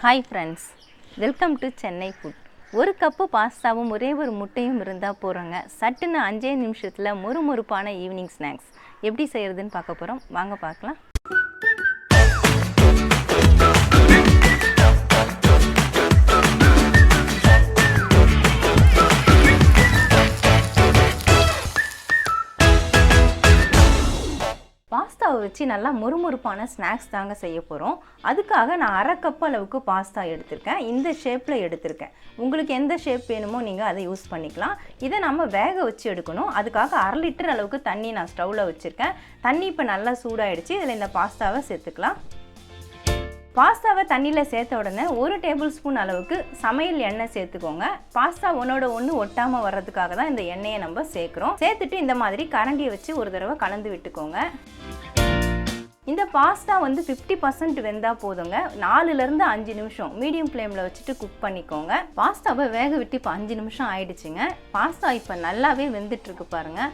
Hi friends, welcome to Chennai Food. ஒரு cup பாஸ்தாவும் ஒரே ஒரு முட்டையும் இருந்தால் போகிறோங்க. சட்டுன்னு 5 நிமிஷத்தில் மொறுமொறுப்பான ஈவினிங் ஸ்நாக்ஸ் எப்படி செய்கிறதுன்னு பார்க்க போகிறோம். வாங்க பார்க்கலாம். பாஸ்தாவை வச்சு நல்லா முறுமுறுப்பான ஸ்நாக்ஸ் தாங்க செய்ய போகிறோம். அதுக்காக நான் அரை கப் அளவுக்கு பாஸ்தா எடுத்திருக்கேன். இந்த ஷேப்பில் எடுத்திருக்கேன். உங்களுக்கு எந்த ஷேப் வேணுமோ நீங்கள் அதை யூஸ் பண்ணிக்கலாம். இதை நம்ம வேக வச்சு எடுக்கணும். அதுக்காக 1/2 லிட்டர் அளவுக்கு தண்ணி நான் ஸ்டவ்வில் வச்சுருக்கேன். தண்ணி இப்போ நல்லா சூடாகிடுச்சு. இதில் இந்த பாஸ்தாவை சேர்த்துக்கலாம். பாஸ்தாவை தண்ணியில் சேர்த்த உடனே 1 டேபிள் ஸ்பூன் அளவுக்கு சமையல் எண்ணெய் சேர்த்துக்கோங்க. பாஸ்தா ஒன்றோட ஒன்று ஒட்டாமல் வர்றதுக்காக தான் இந்த எண்ணெயை நம்ம சேர்க்குறோம். சேர்த்துட்டு இந்த மாதிரி கரண்டியை வச்சு ஒரு தடவை கலந்து விட்டுக்கோங்க. இந்த பாஸ்தா வந்து 50% வெந்தால் போதுங்க. 4லேருந்து 5 நிமிஷம் மீடியம் ஃப்ளேமில் வச்சுட்டு குக் பண்ணிக்கோங்க. பாஸ்தாவை வேக விட்டு இப்போ 5 நிமிஷம் ஆயிடுச்சுங்க. பாஸ்தா இப்போ நல்லாவே வெந்துட்டுருக்கு பாருங்கள்.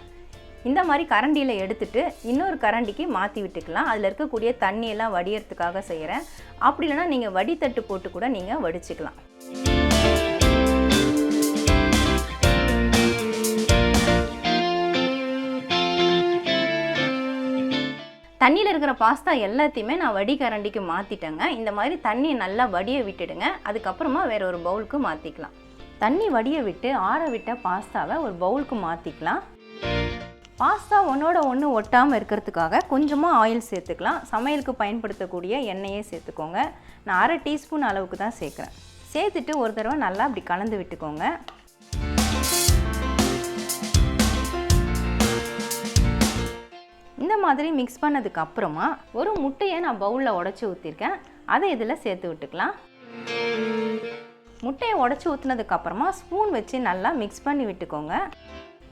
இந்த மாதிரி கரண்டியில் எடுத்துட்டு இன்னொரு கரண்டிக்கு மாற்றி விட்டுக்கலாம். அதில் இருக்கக்கூடிய தண்ணியெல்லாம் வடிகிறதுக்காக செய்கிறேன். அப்படி இல்லைனா நீங்கள் வடித்தட்டு போட்டு கூட நீங்கள் வடிச்சுக்கலாம். தண்ணியில் இருக்கிற பாஸ்தா எல்லாத்தையுமே நான் வடி கரண்டிக்கு மாற்றிட்டேங்க. இந்த மாதிரி தண்ணியை நல்லா வடிய விட்டுடுங்க. அதுக்கப்புறமா வேறு ஒரு பவுலுக்கு மாற்றிக்கலாம். தண்ணி வடிய விட்டு ஆற விட்ட பாஸ்தாவை ஒரு பவுலுக்கு மாற்றிக்கலாம். பாஸ்தா ஒன்றோட ஒன்று ஒட்டாமல் இருக்கிறதுக்காக கொஞ்சமாக ஆயில் சேர்த்துக்கலாம். சமையலுக்கு பயன்படுத்தக்கூடிய எண்ணெயே சேர்த்துக்கோங்க. நான் 1/2 டீஸ்பூன் அளவுக்கு தான் சேர்க்குறேன். சேர்த்துட்டு ஒரு தடவை நல்லா அப்படி கலந்து விட்டுக்கோங்க. இந்த மாதிரி மிக்ஸ் பண்ணதுக்கு அப்புறமா ஒரு முட்டையை நான் பவுலில் உடச்சி ஊற்றிருக்கேன். அதை இதில் சேர்த்து விட்டுக்கலாம். முட்டையை உடச்சி ஊற்றினதுக்கப்புறமா ஸ்பூன் வச்சு நல்லா மிக்ஸ் பண்ணி விட்டுக்கோங்க.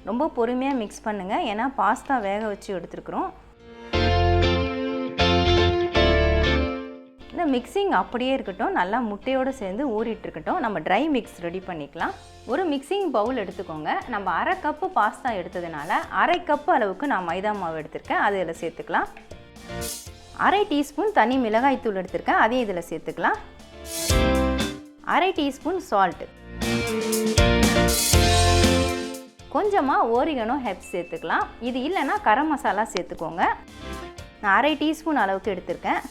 ரொம்ப பொறுமையாக மிக்ஸ் பண்ணுங்கள், ஏன்னா பாஸ்தா வேக வச்சு எடுத்துருக்குறோம். இந்த மிக்சிங் அப்படியே இருக்கட்டும், நல்லா முட்டையோடு சேர்ந்து ஊறிட்டு இருக்கட்டும். நம்ம ட்ரை மிக்ஸ் ரெடி பண்ணிக்கலாம். ஒரு மிக்சிங் பவுல் எடுத்துக்கோங்க. நம்ம 1/2 கப்பு பாஸ்தா எடுத்ததுனால 1/2 கப்பு அளவுக்கு நான் மைதா மாவு எடுத்திருக்கேன். அது இதில் சேர்த்துக்கலாம். 1/2 டீஸ்பூன் தனி மிளகாய் தூள் எடுத்திருக்கேன். அதையும் இதில் சேர்த்துக்கலாம். 1/2 டீஸ்பூன் சால்ட்டு, கொஞ்சமாக ஓரிகனோ ஹெர்ப்ஸ் சேர்த்துக்கலாம். இது இல்லைன்னா கரம் மசாலா சேர்த்துக்கோங்க. நான் 1/2 டீஸ்பூன் அளவுக்கு எடுத்திருக்கேன்.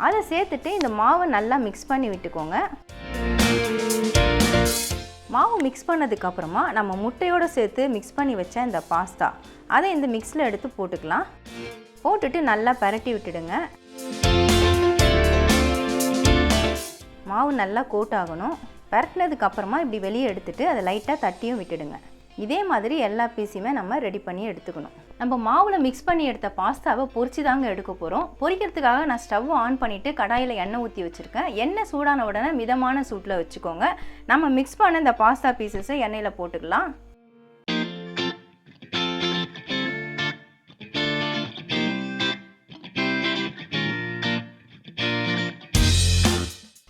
அதை சேர்த்துட்டு இந்த மாவை நல்லா மிக்ஸ் பண்ணி விட்டுக்கோங்க. மாவு மிக்ஸ் பண்ணதுக்கப்புறமா நம்ம முட்டையோடு சேர்த்து மிக்ஸ் பண்ணி வச்ச இந்த பாஸ்தா அதை இந்த மிக்ஸில் எடுத்து போட்டுக்கலாம். போட்டுட்டு நல்லா பரட்டி விட்டுடுங்க. மாவு நல்லா கோட் ஆகணும். பரட்டினதுக்கப்புறமா இப்படி வெளியே எடுத்துகிட்டு அதை லைட்டாக தட்டியும் விட்டுடுங்க. இதே மாதிரி எல்லா பீஸையுமே நம்ம ரெடி பண்ணி எடுத்துக்கணும். நம்ம மாவில் மிக்ஸ் பண்ணி எடுத்த பாஸ்தாவை பொரிச்சு தாங்க எடுக்க போகிறோம். பொரிக்கிறதுக்காக நான் ஸ்டவ் ஆன் பண்ணிவிட்டு கடாயில் எண்ணெய் ஊற்றி வச்சுருக்கேன். எண்ணெய் சூடான உடனே மிதமான சூட்டில் வச்சுக்கோங்க. நம்ம மிக்ஸ் பண்ண இந்த பாஸ்தா பீசஸை எண்ணெயில் போட்டுக்கலாம்.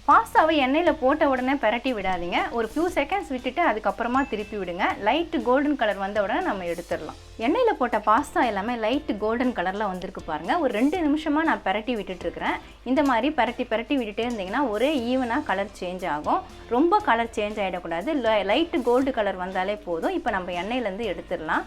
பாஸ்தாவை எண்ணெயில் போட்ட உடனே பரட்டி விடாதீங்க. ஒரு ஃபியூ செகண்ட்ஸ் விட்டுட்டு அதுக்கப்புறமா திருப்பி விடுங்க. லைட்டு கோல்டன் கலர் வந்த உடனே நம்ம எடுத்துடலாம். எண்ணெயில் போட்ட பாஸ்தா எல்லாமே லைட்டு கோல்டன் கலரில் வந்திருக்கு பாருங்கள். ஒரு 2 நிமிஷமாக நான் பரட்டி விட்டுட்டுருக்கிறேன். இந்த மாதிரி பரட்டி விட்டுட்டே இருந்தீங்கன்னா ஒரே ஈவனாக கலர் சேஞ்ச் ஆகும். ரொம்ப கலர் சேஞ்ச் ஆகிடக்கூடாது. லைட்டு கோல்டு கலர் வந்தாலே போதும். இப்போ நம்ம எண்ணெயிலேருந்து எடுத்துடலாம்.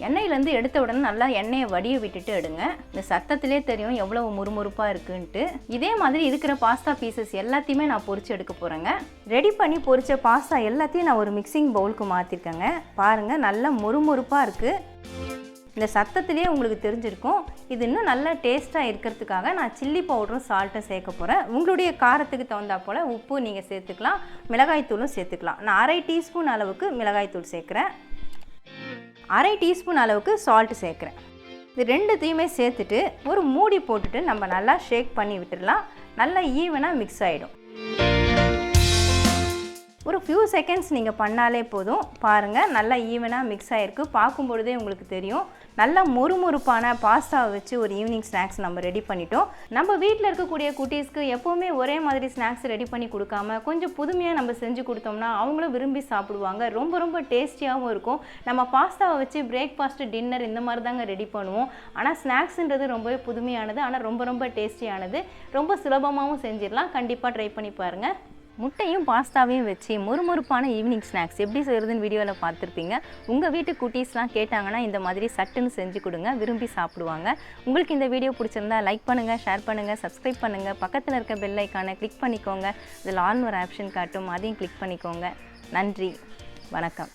எண்ணெயிலேருந்து எடுத்த உடனே நல்லா எண்ணெயை வடிய விட்டுட்டு எடுங்க. இந்த சத்தத்திலே தெரியும் எவ்வளவு முறுமுறுப்பாக இருக்குன்ட்டு. இதே மாதிரி இருக்கிற பாஸ்தா பீசஸ் எல்லாத்தையுமே நான் பொரிச்சு எடுக்க போகிறேங்க. ரெடி பண்ணி பொரிச்ச பாஸ்தா எல்லாத்தையும் நான் ஒரு மிக்சிங் பவுலுக்கு மாற்றிருக்கேங்க. பாருங்கள், நல்லா முறுமுறுப்பாக இருக்குது. இந்த சத்தத்திலே உங்களுக்கு தெரிஞ்சிருக்கும். இது இன்னும் நல்லா டேஸ்ட்டாக இருக்கிறதுக்காக நான் சில்லி பவுடரும் சால்ட்டும் சேர்க்க போகிறேன். உங்களுடைய காரத்துக்கு தகுந்தா போல் உப்பு நீங்கள் சேர்த்துக்கலாம். மிளகாய்த்தூளும் சேர்த்துக்கலாம். நான் 1/2 டீஸ்பூன் அளவுக்கு மிளகாய்த்தூள் சேர்க்குறேன். 1/2 டீஸ்பூன் அளவுக்கு சால்ட்டு சேர்க்குறேன். இது ரெண்டுத்தையுமே சேர்த்துட்டு ஒரு மூடி போட்டுட்டு நம்ம நல்லா ஷேக் பண்ணி விட்டுடலாம். நல்லா ஈவனாக மிக்ஸ் ஆகிடும். ஒரு ஃபியூ செகண்ட்ஸ் நீங்கள் பண்ணாலே போதும். பாருங்கள் நல்லா ஈவனாக மிக்ஸ் ஆகிருக்கு. பார்க்கும்பொழுதே உங்களுக்கு தெரியும். நல்லா மொறுமொறுப்பான பாஸ்தாவை வச்சு ஒரு ஈவினிங் ஸ்நாக்ஸ் நம்ம ரெடி பண்ணிட்டோம். நம்ம வீட்டில் இருக்கக்கூடிய குட்டீஸ்க்கு எப்போவுமே ஒரே மாதிரி ஸ்நாக்ஸ் ரெடி பண்ணி கொடுக்காம கொஞ்சம் புதுமையாக நம்ம செஞ்சு கொடுத்தோம்னா அவங்களும் விரும்பி சாப்பிடுவாங்க. ரொம்ப ரொம்ப டேஸ்டியாகவும் இருக்கும். நம்ம பாஸ்தாவை வச்சு பிரேக்ஃபாஸ்ட், டின்னர் இந்த மாதிரி தாங்க ரெடி பண்ணுவோம். ஆனால் ஸ்நாக்ஸுன்றது ரொம்பவே புதுமையானது, ஆனால் ரொம்ப ரொம்ப டேஸ்டியானது. ரொம்ப சுலபமாகவும் செஞ்சிடலாம். கண்டிப்பாக ட்ரை பண்ணி பாருங்கள். முட்டையும் பாஸ்தாவையும் வச்சு மொறுமொறுப்பான ஈவினிங் ஸ்நாக்ஸ் எப்படி செய்கிறதுன்னு வீடியோவில் பார்த்துருப்பீங்க. உங்கள் வீட்டு குட்டீஸ்லாம் கேட்டாங்கன்னா இந்த மாதிரி சட்டுன்னு செஞ்சு கொடுங்க, விரும்பி சாப்பிடுவாங்க. உங்களுக்கு இந்த வீடியோ பிடிச்சிருந்தா லைக் பண்ணுங்கள், ஷேர் பண்ணுங்கள், சப்ஸ்கிரைப் பண்ணுங்கள். பக்கத்தில் இருக்க பெல் ஐக்கானை கிளிக் பண்ணிக்கோங்க. இதில் ஆல்னு ஒரு ஆப்ஷன் காட்டும், அதையும் கிளிக் பண்ணிக்கோங்க. நன்றி, வணக்கம்.